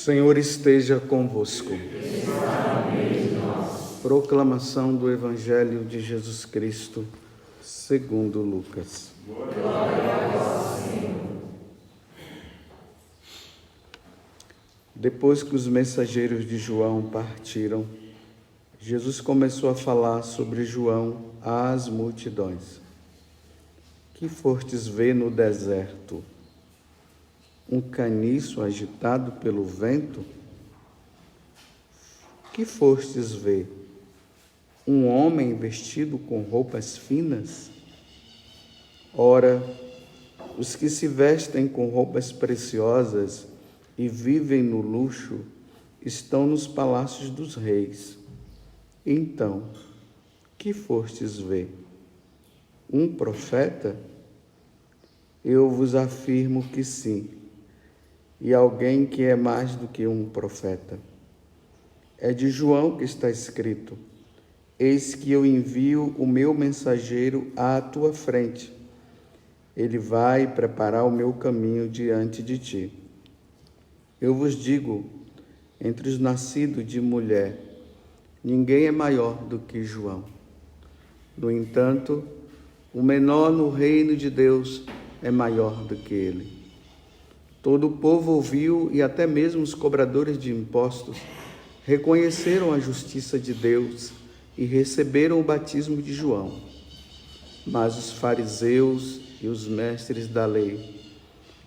Senhor esteja convosco. Proclamação do Evangelho de Jesus Cristo, segundo Lucas. Glória a vós, Senhor. Depois que os mensageiros de João partiram, Jesus começou a falar sobre João às multidões. Que fostes ver no deserto? Um caniço agitado pelo vento? Que fostes ver? Um homem vestido com roupas finas? Ora, os que se vestem com roupas preciosas e vivem no luxo estão nos palácios dos reis. Então, que fostes ver? Um profeta? Eu vos afirmo que sim, e alguém que é mais do que um profeta. É de João que está escrito: eis que eu envio o meu mensageiro à tua frente. Ele vai preparar o meu caminho diante de ti. Eu vos digo, entre os nascidos de mulher, ninguém é maior do que João. No entanto, o menor no reino de Deus é maior do que ele. Todo o povo ouviu, e até mesmo os cobradores de impostos reconheceram a justiça de Deus e receberam o batismo de João. Mas os fariseus e os mestres da lei,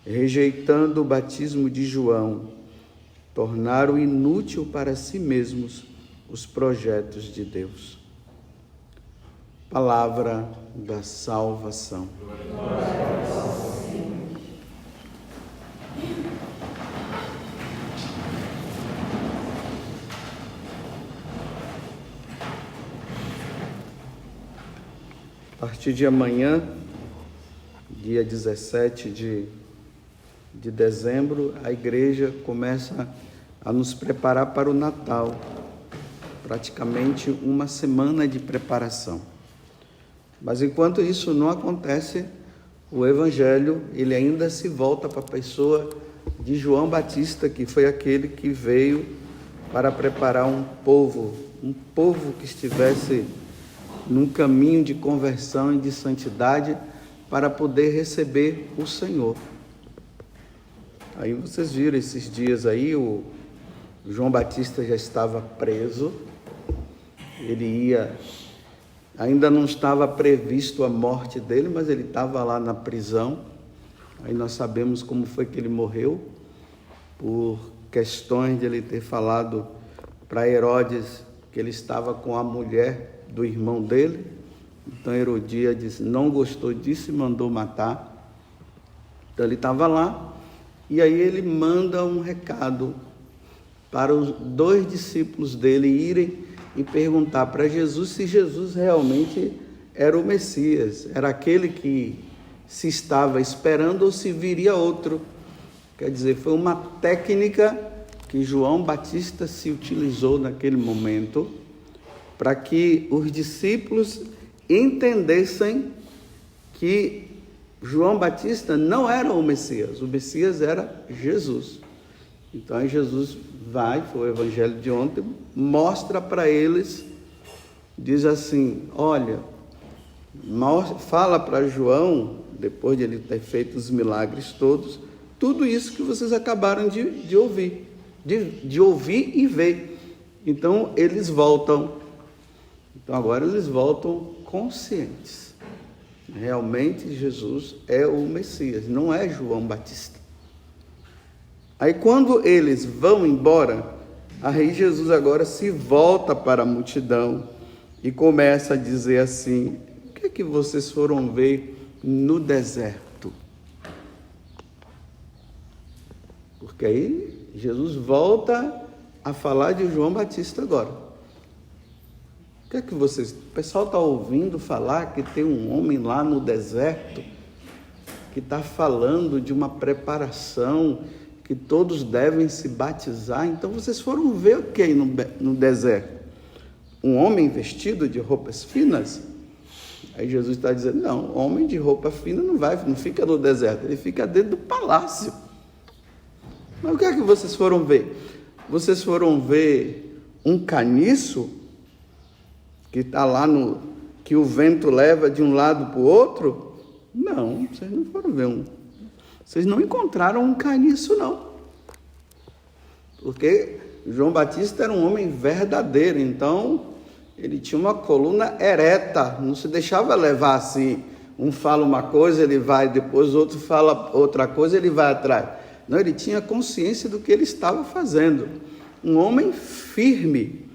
rejeitando o batismo de João, tornaram inútil para si mesmos os projetos de Deus. Palavra da salvação. A partir de amanhã, dia 17 de dezembro, a igreja começa a nos preparar para o Natal, praticamente uma semana de preparação. Mas enquanto isso não acontece, o Evangelho ele ainda se volta para a pessoa de João Batista, que foi aquele que veio para preparar um povo que estivesse num caminho de conversão e de santidade para poder receber o Senhor. Aí vocês viram esses dias aí, o João Batista já estava preso, ainda não estava previsto a morte dele, mas ele estava lá na prisão. Aí nós sabemos como foi que ele morreu, por questões de ele ter falado para Herodes que ele estava com a mulher do irmão dele. Então Herodíades não gostou disso e mandou matar. Então ele estava lá, e aí ele manda um recado para os 2 discípulos dele irem e perguntar para Jesus se Jesus realmente era o Messias, era aquele que se estava esperando ou se viria outro. Quer dizer, foi uma técnica que João Batista se utilizou naquele momento para que os discípulos entendessem que João Batista não era o Messias era Jesus. Então aí Jesus foi o evangelho de ontem, mostra para eles, diz assim: olha, fala para João, depois de ele ter feito os milagres todos, tudo isso que vocês acabaram de ouvir, de ouvir e ver. Então eles voltam. Então agora eles voltam conscientes. Realmente Jesus é o Messias, não é João Batista. Aí quando eles vão embora, aí Jesus agora se volta para a multidão e começa a dizer assim: o que é que vocês foram ver no deserto? Porque aí Jesus volta a falar de João Batista agora. O que é que o pessoal está ouvindo falar que tem um homem lá no deserto que está falando de uma preparação, que todos devem se batizar. Então vocês foram ver o que no deserto? Um homem vestido de roupas finas? Aí Jesus está dizendo: não, homem de roupa fina não fica no deserto, ele fica dentro do palácio. Mas o que é que vocês foram ver? Vocês foram ver um caniço que está lá que o vento leva de um lado para o outro? Não, vocês não foram ver Vocês não encontraram um caniço, não. Porque João Batista era um homem verdadeiro, então ele tinha uma coluna ereta, não se deixava levar assim. Um fala uma coisa, ele vai, depois o outro fala outra coisa, ele vai atrás. Não, ele tinha consciência do que ele estava fazendo. Um homem firme.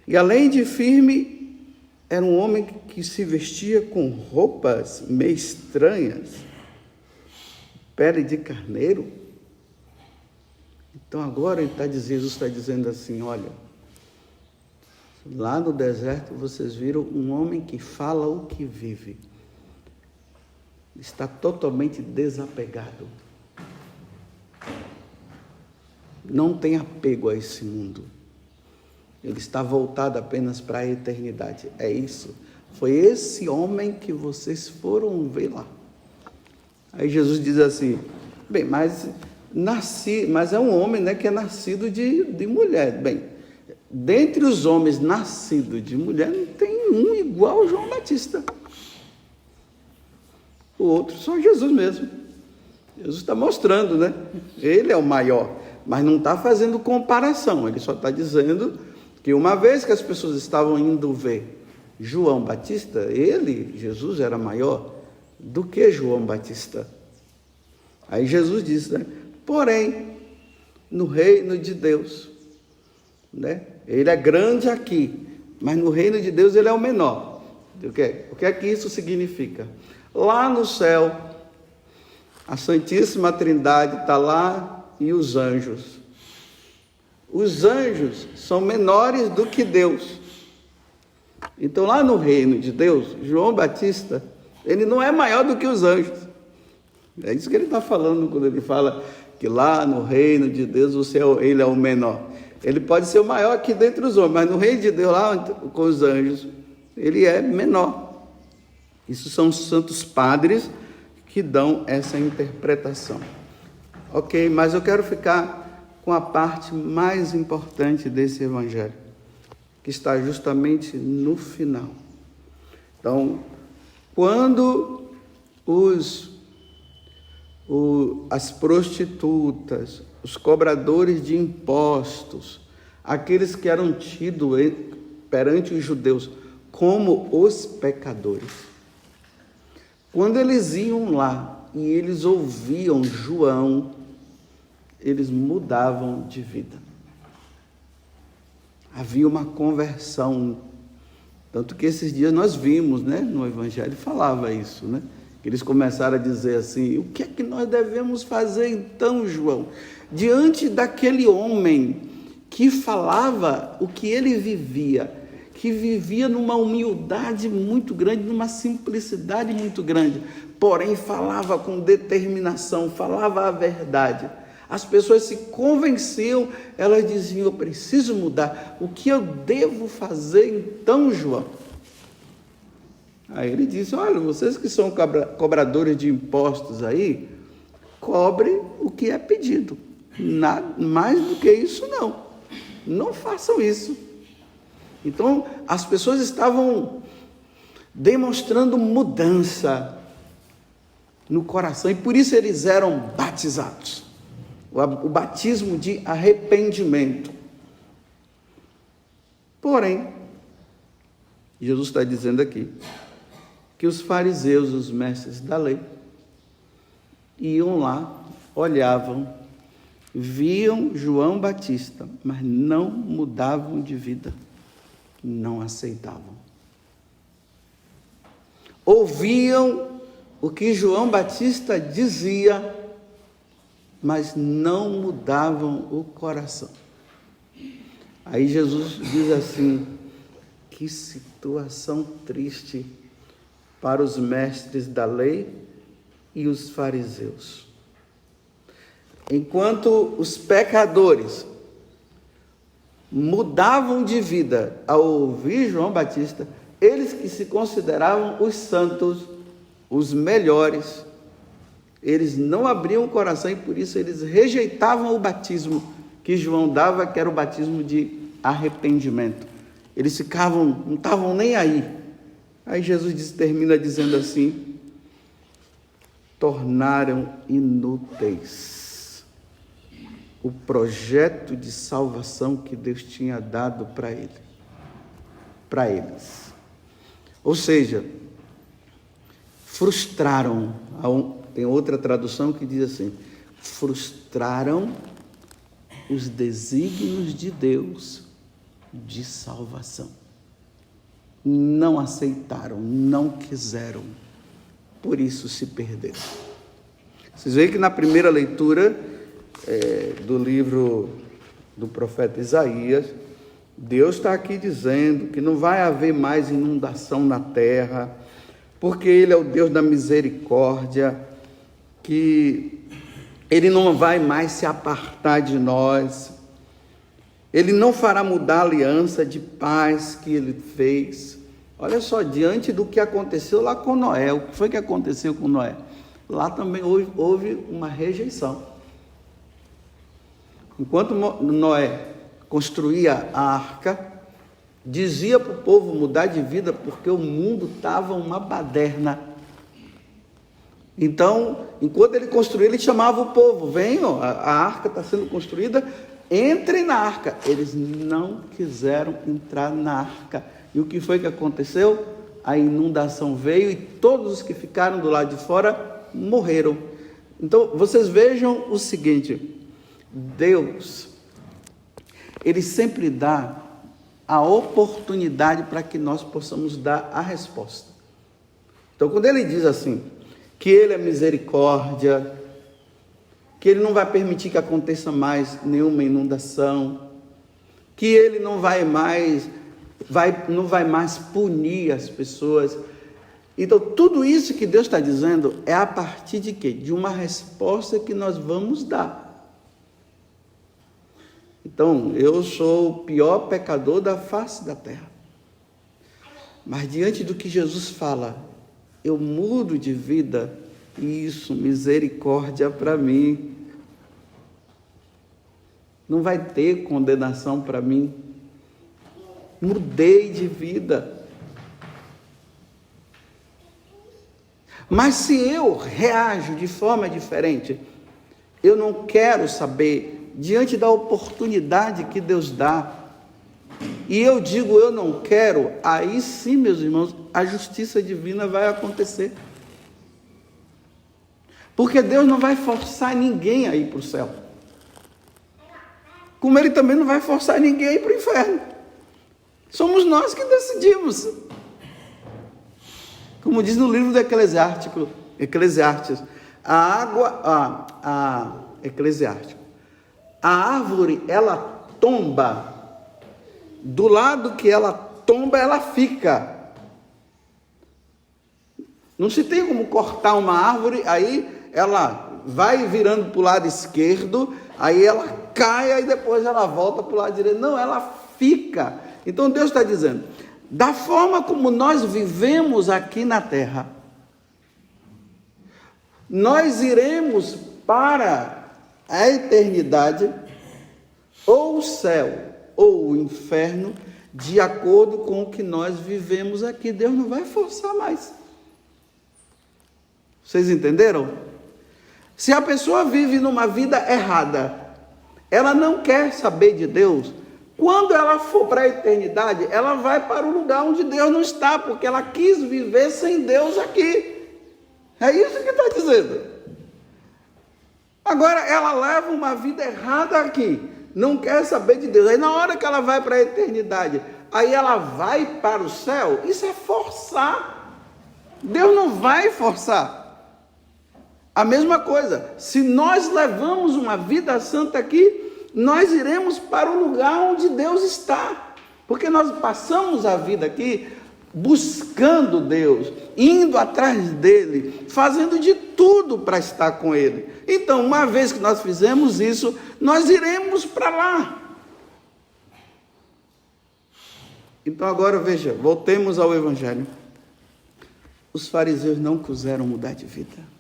E além de firme, era um homem que se vestia com roupas meio estranhas, pele de carneiro. Então agora Jesus está dizendo assim, olha, lá no deserto vocês viram um homem que fala o que vive. Está totalmente desapegado. Não tem apego a esse mundo. Ele está voltado apenas para a eternidade. É isso. Foi esse homem que vocês foram ver lá. Aí Jesus diz assim, bem, mas é um homem, né, que é nascido de mulher. Bem, dentre os homens nascidos de mulher, não tem um igual ao João Batista. O outro só Jesus mesmo. Jesus está mostrando, né? Ele é o maior, mas não está fazendo comparação. Ele só está dizendo que uma vez que as pessoas estavam indo ver João Batista, Jesus, era maior do que João Batista. Aí Jesus disse, né? Porém, no reino de Deus, né? Ele é grande aqui, mas no reino de Deus ele é o menor. O que é que isso significa? Lá no céu, a Santíssima Trindade está lá e os anjos. Os anjos são menores do que Deus. Então lá no reino de Deus, João Batista, ele não é maior do que os anjos. É isso que ele está falando quando ele fala que lá no reino de Deus ele é o menor. Ele pode ser o maior aqui dentre os homens, mas no reino de Deus, lá com os anjos, ele é menor. Isso são os santos padres que dão essa interpretação. Ok, mas eu quero ficar com a parte mais importante desse evangelho, que está justamente no final. Então, quando as prostitutas, os cobradores de impostos, aqueles que eram tidos perante os judeus como os pecadores, quando eles iam lá e eles ouviam João, eles mudavam de vida. Havia uma conversão. Tanto que esses dias nós vimos, né, no Evangelho, falava isso, né? Eles começaram a dizer assim, o que é que nós devemos fazer então, João? Diante daquele homem que falava o que ele vivia, que vivia numa humildade muito grande, numa simplicidade muito grande, porém falava com determinação, falava a verdade. As pessoas se convenciam, elas diziam, eu preciso mudar, o que eu devo fazer então, João? Aí ele disse, olha, vocês que são cobradores de impostos aí, cobre o que é pedido, nada mais do que isso não façam isso. Então, as pessoas estavam demonstrando mudança no coração, e por isso eles eram batizados. O batismo de arrependimento. Porém, Jesus está dizendo aqui que os fariseus, os mestres da lei, iam lá, olhavam, viam João Batista, mas não mudavam de vida, não aceitavam. Ouviam o que João Batista dizia, mas não mudavam o coração. Aí Jesus diz assim, que situação triste para os mestres da lei e os fariseus. Enquanto os pecadores mudavam de vida ao ouvir João Batista, eles que se consideravam os santos, os melhores, eles não abriam o coração e por isso eles rejeitavam o batismo que João dava, que era o batismo de arrependimento. Eles ficavam, não estavam nem aí. Aí Jesus termina dizendo assim: tornaram inúteis o projeto de salvação que Deus tinha dado para eles. Ou seja, frustraram. Tem outra tradução que diz assim: frustraram os desígnios de Deus de salvação. Não aceitaram, não quiseram, por isso se perderam. Vocês veem que na primeira leitura do livro do profeta Isaías, Deus está aqui dizendo que não vai haver mais inundação na terra, porque Ele é o Deus da misericórdia, que Ele não vai mais se apartar de nós, Ele não fará mudar a aliança de paz que Ele fez. Olha só, diante do que aconteceu lá com Noé, o que foi que aconteceu com Noé? Lá também houve uma rejeição. Enquanto Noé construía a arca, dizia para o povo mudar de vida, porque o mundo estava uma baderna. Então, enquanto ele construía, ele chamava o povo: venham, a arca está sendo construída, entrem na arca. Eles não quiseram entrar na arca. E o que foi que aconteceu? A inundação veio e todos os que ficaram do lado de fora morreram. Então, vocês vejam o seguinte: Deus, Ele sempre dá a oportunidade para que nós possamos dar a resposta. Então, quando Ele diz assim, que Ele é misericórdia, que Ele não vai permitir que aconteça mais nenhuma inundação, que Ele não vai mais punir as pessoas. Então, tudo isso que Deus está dizendo é a partir de quê? De uma resposta que nós vamos dar. Então, eu sou o pior pecador da face da terra. Mas diante do que Jesus fala, eu mudo de vida, isso, misericórdia para mim. Não vai ter condenação para mim. Mudei de vida. Mas se eu reajo de forma diferente, eu não quero saber, diante da oportunidade que Deus dá, e eu digo eu não quero, aí sim, meus irmãos, a justiça divina vai acontecer. Porque Deus não vai forçar ninguém a ir para o céu. Como Ele também não vai forçar ninguém a ir para o inferno. Somos nós que decidimos. Como diz no livro do Eclesiastes, Eclesiástico, a árvore, ela tomba, do lado que ela tomba, ela fica. Não se tem como cortar uma árvore, aí ela vai virando para o lado esquerdo, aí ela cai, aí depois ela volta para o lado direito. Não, ela fica. Então Deus está dizendo, da forma como nós vivemos aqui na terra, nós iremos para a eternidade, ou o céu, ou o inferno, de acordo com o que nós vivemos aqui. Deus não vai forçar mais. Vocês entenderam? Se a pessoa vive numa vida errada, ela não quer saber de Deus, quando ela for para a eternidade, ela vai para o lugar onde Deus não está, porque ela quis viver sem Deus aqui. É isso que está dizendo. Agora, ela leva uma vida errada aqui, não quer saber de Deus. Aí, na hora que ela vai para a eternidade, aí ela vai para o céu. Isso é forçar. Deus não vai forçar. A mesma coisa, se nós levamos uma vida santa aqui, nós iremos para o lugar onde Deus está, porque nós passamos a vida aqui buscando Deus, indo atrás dele, fazendo de tudo para estar com ele. Então, uma vez que nós fizemos isso, nós iremos para lá. Então agora veja, voltemos ao Evangelho. Os fariseus não quiseram mudar de vida.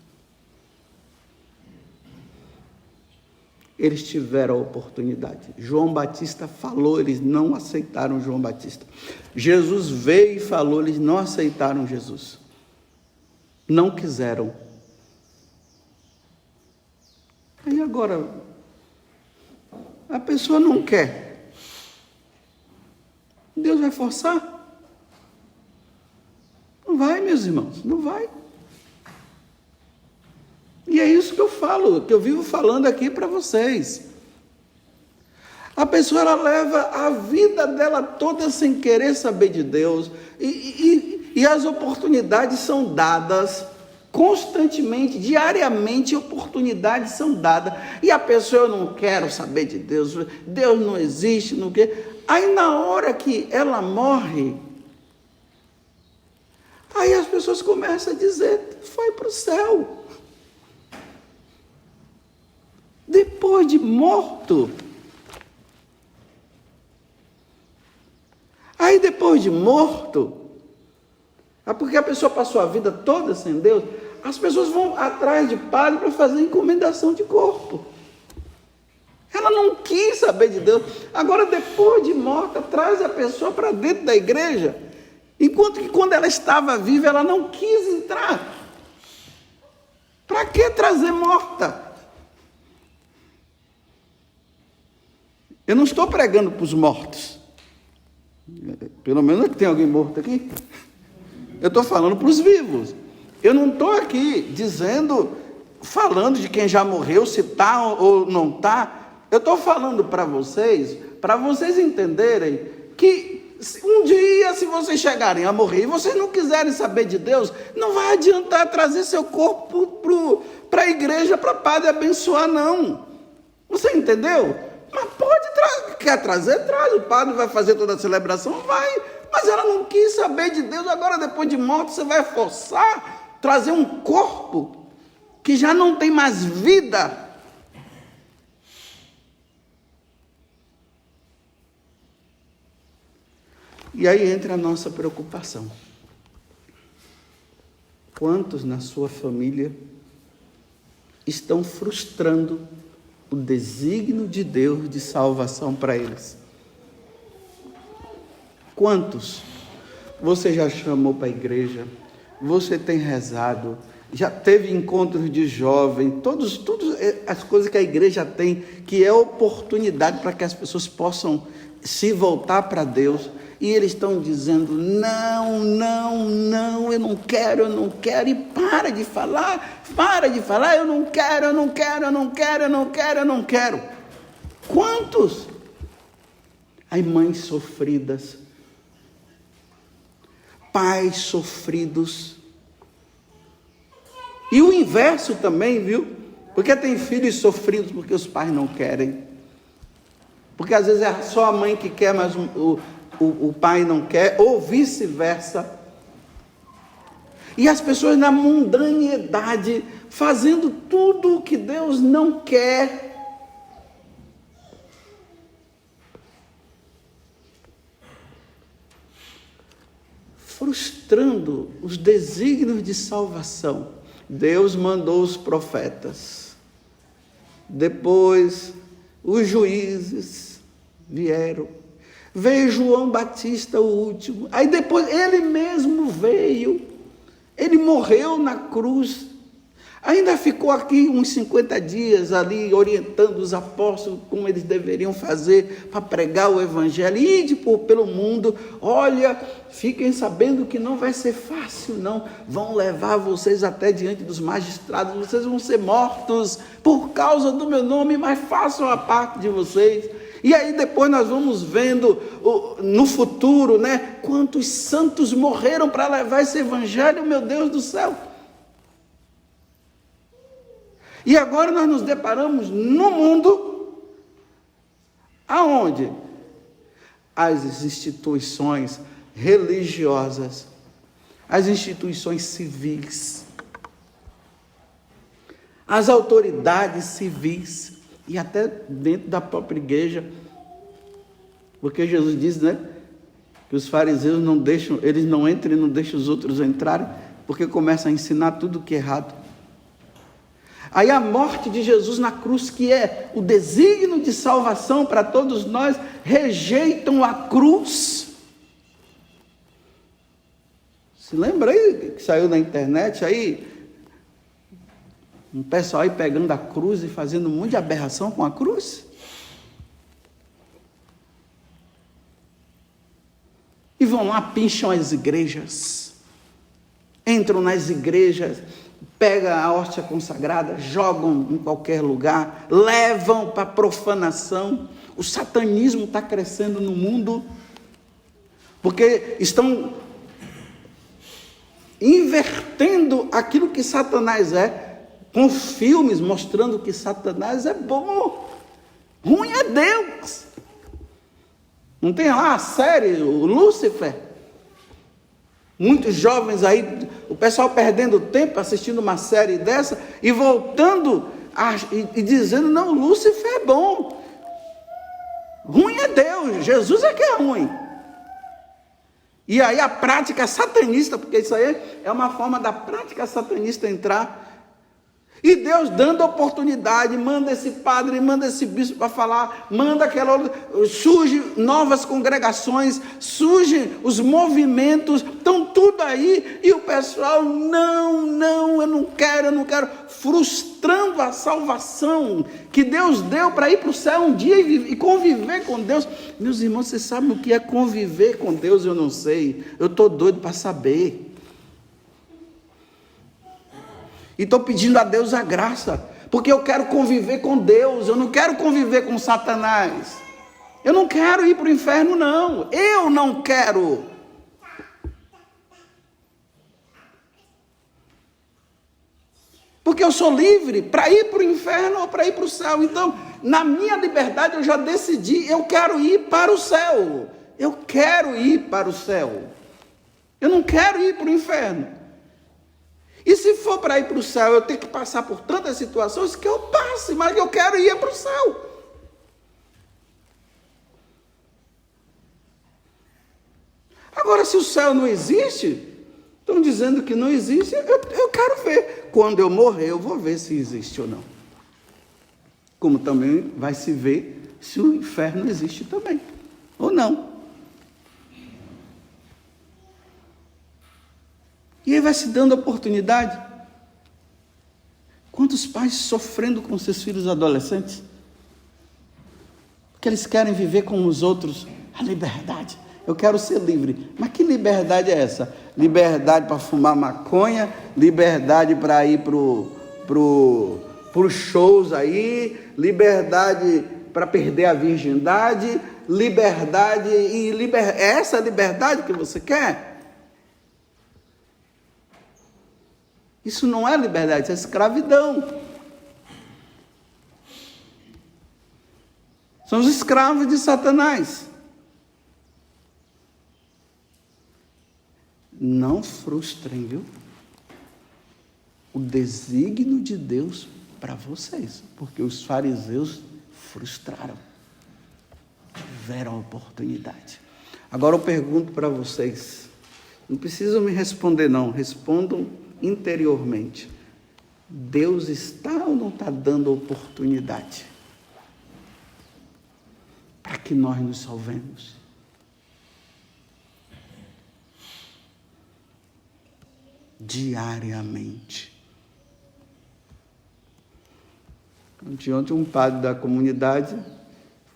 eles tiveram a oportunidade. João Batista falou, eles não aceitaram João Batista. Jesus veio e falou, eles não aceitaram Jesus. Não quiseram. E agora, a pessoa não quer. Deus vai forçar? Não vai, meus irmãos, não vai. E é isso que eu falo, que eu vivo falando aqui para vocês. A pessoa, ela leva a vida dela toda sem querer saber de Deus. E as oportunidades são dadas constantemente, diariamente, oportunidades são dadas. E a pessoa, eu não quero saber de Deus, Deus não existe, não quer. Aí na hora que ela morre, aí as pessoas começam a dizer, foi para o céu. Depois de morto. Aí depois de morto, porque a pessoa passou a vida toda sem Deus, as pessoas vão atrás de padre para fazer encomendação de corpo. Ela não quis saber de Deus. Agora, depois de morta, traz a pessoa para dentro da igreja, enquanto que quando ela estava viva, ela não quis entrar. Para que trazer morta? Eu não estou pregando para os mortos. Pelo menos tem alguém morto aqui. Eu estou falando para os vivos. Eu não estou aqui falando de quem já morreu, se está ou não está. Eu estou falando para vocês entenderem que um dia, se vocês chegarem a morrer e vocês não quiserem saber de Deus, não vai adiantar trazer seu corpo para a igreja, para padre abençoar, não. Você entendeu? Mas pode trazer, quer trazer, traz, o padre vai fazer toda a celebração, vai, mas ela não quis saber de Deus, agora depois de morto você vai forçar, trazer um corpo que já não tem mais vida. E aí entra a nossa preocupação. Quantos na sua família estão frustrando o desígnio de Deus de salvação para eles? Quantos você já chamou para a igreja, você tem rezado, já teve encontros de jovem, todas as coisas que a igreja tem, que é oportunidade para que as pessoas possam se voltar para Deus, e eles estão dizendo, não, eu não quero, e para de falar, eu não quero. Quantos? Aí mães sofridas, pais sofridos, e o inverso também, viu? Porque tem filhos sofridos porque os pais não querem, porque às vezes é só a mãe que quer, mas o pai não quer, ou vice-versa. E as pessoas na mundanidade, fazendo tudo o que Deus não quer. Frustrando os desígnios de salvação. Deus mandou os profetas. Depois, os juízes vieram. Veio João Batista, o último. Aí depois ele mesmo veio. Ele morreu na cruz. Ainda ficou aqui uns 50 dias ali orientando os apóstolos como eles deveriam fazer para pregar o evangelho. Ide pelo mundo. Olha, fiquem sabendo que não vai ser fácil, não. Vão levar vocês até diante dos magistrados. Vocês vão ser mortos por causa do meu nome, mas façam a parte de vocês. E aí depois nós vamos vendo no futuro, né? Quantos santos morreram para levar esse evangelho, meu Deus do céu. E agora nós nos deparamos no mundo, aonde? As instituições religiosas, as instituições civis, as autoridades civis, e até dentro da própria igreja, porque Jesus diz, né, que os fariseus não deixam, eles não entram e não deixam os outros entrarem, porque começam a ensinar tudo que é errado. Aí a morte de Jesus na cruz, que é o desígnio de salvação para todos nós, rejeitam a cruz. Se lembra aí que saiu na internet aí, um pessoal aí pegando a cruz e fazendo um monte de aberração com a cruz? E vão lá, pincham as igrejas, entram nas igrejas, pegam a hóstia consagrada, jogam em qualquer lugar, levam para profanação. O satanismo está crescendo no mundo, porque estão invertendo aquilo que Satanás é, com filmes mostrando que Satanás é bom, ruim é Deus. Não tem lá a série, o Lúcifer? Muitos jovens aí, o pessoal perdendo tempo assistindo uma série dessa e voltando e dizendo, não, Lúcifer é bom. Ruim é Deus, Jesus é que é ruim. E aí a prática satanista, porque isso aí é uma forma da prática satanista entrar. E Deus dando oportunidade, manda esse padre, manda esse bispo para falar, manda aquela outra, surgem novas congregações, surgem os movimentos, estão tudo aí, e o pessoal, não, eu não quero, frustrando a salvação que Deus deu para ir para o céu um dia e conviver com Deus. Meus irmãos, vocês sabem o que é conviver com Deus? Eu não sei, eu estou doido para saber. E estou pedindo a Deus a graça, porque eu quero conviver com Deus, eu não quero conviver com Satanás. Eu não quero ir para o inferno, não. Eu não quero. Porque eu sou livre para ir para o inferno ou para ir para o céu. Então, na minha liberdade, eu já decidi, eu quero ir para o céu. Eu quero ir para o céu. Eu não quero ir para o inferno. E se for para ir para o céu, eu tenho que passar por tantas situações que eu passe, mas eu quero ir para o céu. Agora, se o céu não existe, estão dizendo que não existe, eu quero ver. Quando eu morrer, eu vou ver se existe ou não. Como também vai se ver se o inferno existe também, ou não. E aí vai se dando oportunidade. Quantos pais sofrendo com seus filhos adolescentes? Porque eles querem viver com os outros a liberdade. Eu quero ser livre. Mas que liberdade é essa? Liberdade para fumar maconha, liberdade para ir para os shows aí, liberdade para perder a virgindade, liberdade e é essa liberdade que você quer? Isso não é liberdade, isso é escravidão. São os escravos de Satanás. Não frustrem, viu? O desígnio de Deus para vocês, porque os fariseus frustraram, tiveram a oportunidade. Agora eu pergunto para vocês, não precisam me responder não, respondam interiormente. Deus está ou não está dando oportunidade para que nós nos salvemos? Diariamente. Ontem um padre da comunidade,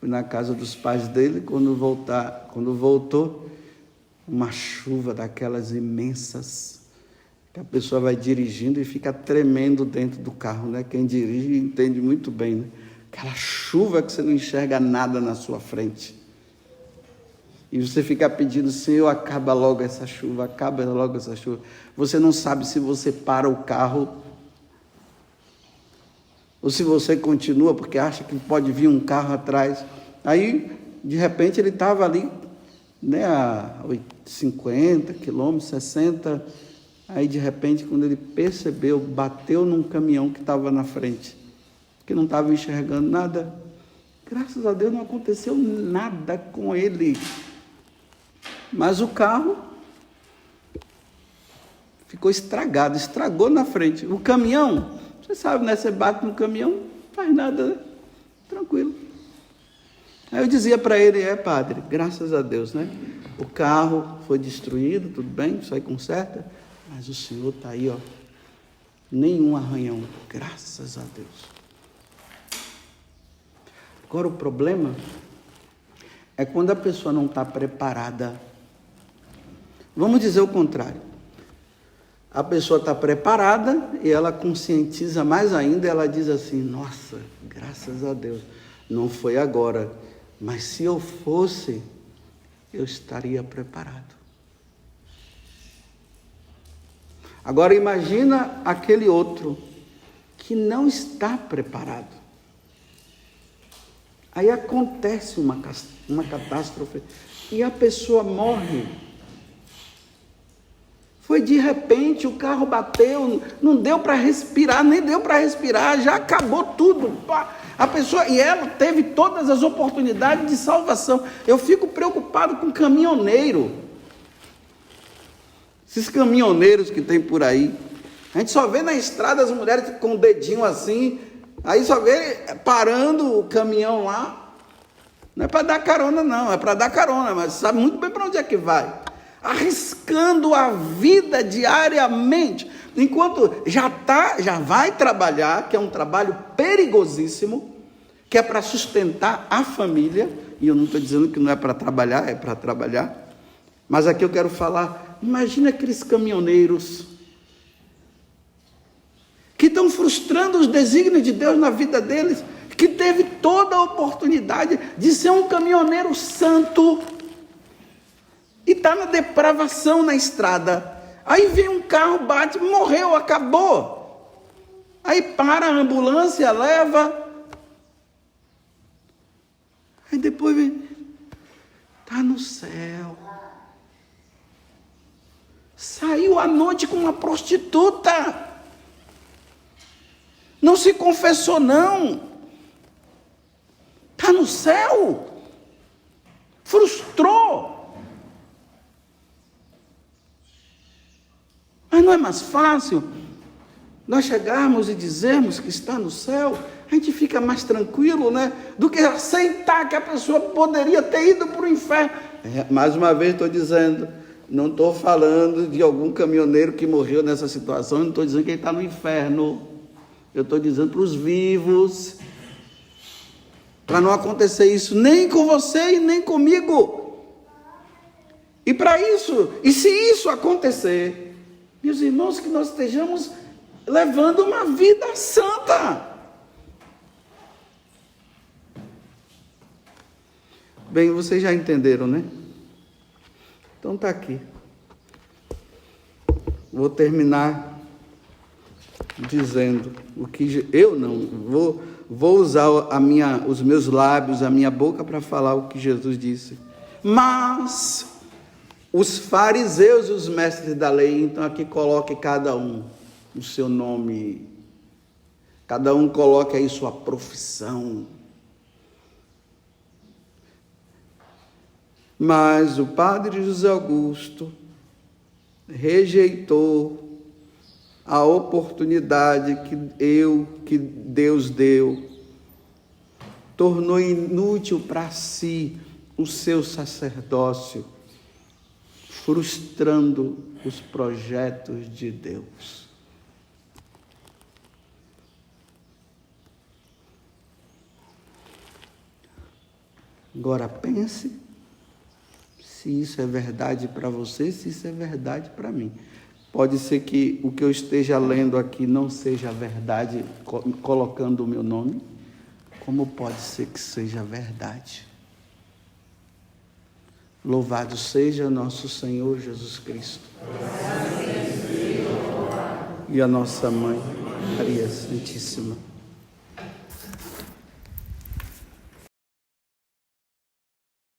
fui na casa dos pais dele, quando voltou, uma chuva daquelas imensas, que a pessoa vai dirigindo e fica tremendo dentro do carro, né? Quem dirige entende muito bem, né? Aquela chuva que você não enxerga nada na sua frente. E você fica pedindo, Senhor, acaba logo essa chuva, acaba logo essa chuva. Você não sabe se você para o carro ou se você continua, porque acha que pode vir um carro atrás. Aí, de repente, ele estava ali, né, a 50 quilômetros, 60. Aí, de repente, quando ele percebeu, bateu num caminhão que estava na frente, que não estava enxergando nada. Graças a Deus não aconteceu nada com ele. Mas o carro ficou estragado, estragou na frente. O caminhão, Você sabe, né? Você bate no caminhão, não faz nada, né? Tranquilo. Aí eu dizia para ele, padre, graças a Deus, né? O carro foi destruído, tudo bem, isso aí conserta, mas o senhor está aí, ó, nenhum arranhão, graças a Deus. Agora o problema é quando a pessoa não está preparada. Vamos dizer o contrário. A pessoa está preparada e ela conscientiza mais ainda, ela diz assim, nossa, graças a Deus, não foi agora, mas se eu fosse, eu estaria preparado. Agora imagina aquele outro que não está preparado. Aí acontece uma catástrofe e a pessoa morre. Foi de repente, o carro bateu, não deu para respirar, nem deu para respirar, já acabou tudo. A pessoa, e ela teve todas as oportunidades de salvação. Eu fico preocupado com caminhoneiro. Esses caminhoneiros que tem por aí. A gente só vê na estrada as mulheres com o dedinho assim, aí só vê parando o caminhão lá. Não é para dar carona não, é para dar carona, mas sabe muito bem para onde é que vai. Arriscando a vida diariamente, enquanto já vai trabalhar, que é um trabalho perigosíssimo, que é para sustentar a família, e eu não estou dizendo que não é para trabalhar, é para trabalhar, mas aqui eu quero falar, imagina aqueles caminhoneiros que estão frustrando os desígnios de Deus na vida deles, que teve toda a oportunidade de ser um caminhoneiro santo, e está na depravação na estrada, aí vem um carro, bate, morreu, acabou, aí para a ambulância, leva, aí depois vem, está no céu, saiu à noite com uma prostituta, não se confessou não, está no céu, frustrou. Mas não é mais fácil nós chegarmos e dizermos que está no céu? A gente fica mais tranquilo, né? Do que aceitar que a pessoa poderia ter ido para o inferno. Mais uma vez estou dizendo, não estou falando de algum caminhoneiro que morreu nessa situação, não estou dizendo que ele está no inferno. Eu estou dizendo para os vivos, para não acontecer isso nem com você e nem comigo. E para isso, e se isso acontecer, meus irmãos, que nós estejamos levando uma vida santa. Bem, vocês já entenderam, né? Então está aqui. Vou terminar dizendo o que eu não vou usar os meus lábios, a minha boca para falar o que Jesus disse. Mas os fariseus e os mestres da lei, então aqui coloque cada um o seu nome, cada um coloque aí sua profissão. Mas o padre José Augusto rejeitou a oportunidade que Deus deu, tornou inútil para si o seu sacerdócio, frustrando os projetos de Deus. Agora pense se isso é verdade para você, se isso é verdade para mim. Pode ser que o que eu esteja lendo aqui não seja verdade, colocando o meu nome, como pode ser que seja verdade. Louvado seja nosso Senhor Jesus Cristo. E a nossa Mãe, Maria Santíssima.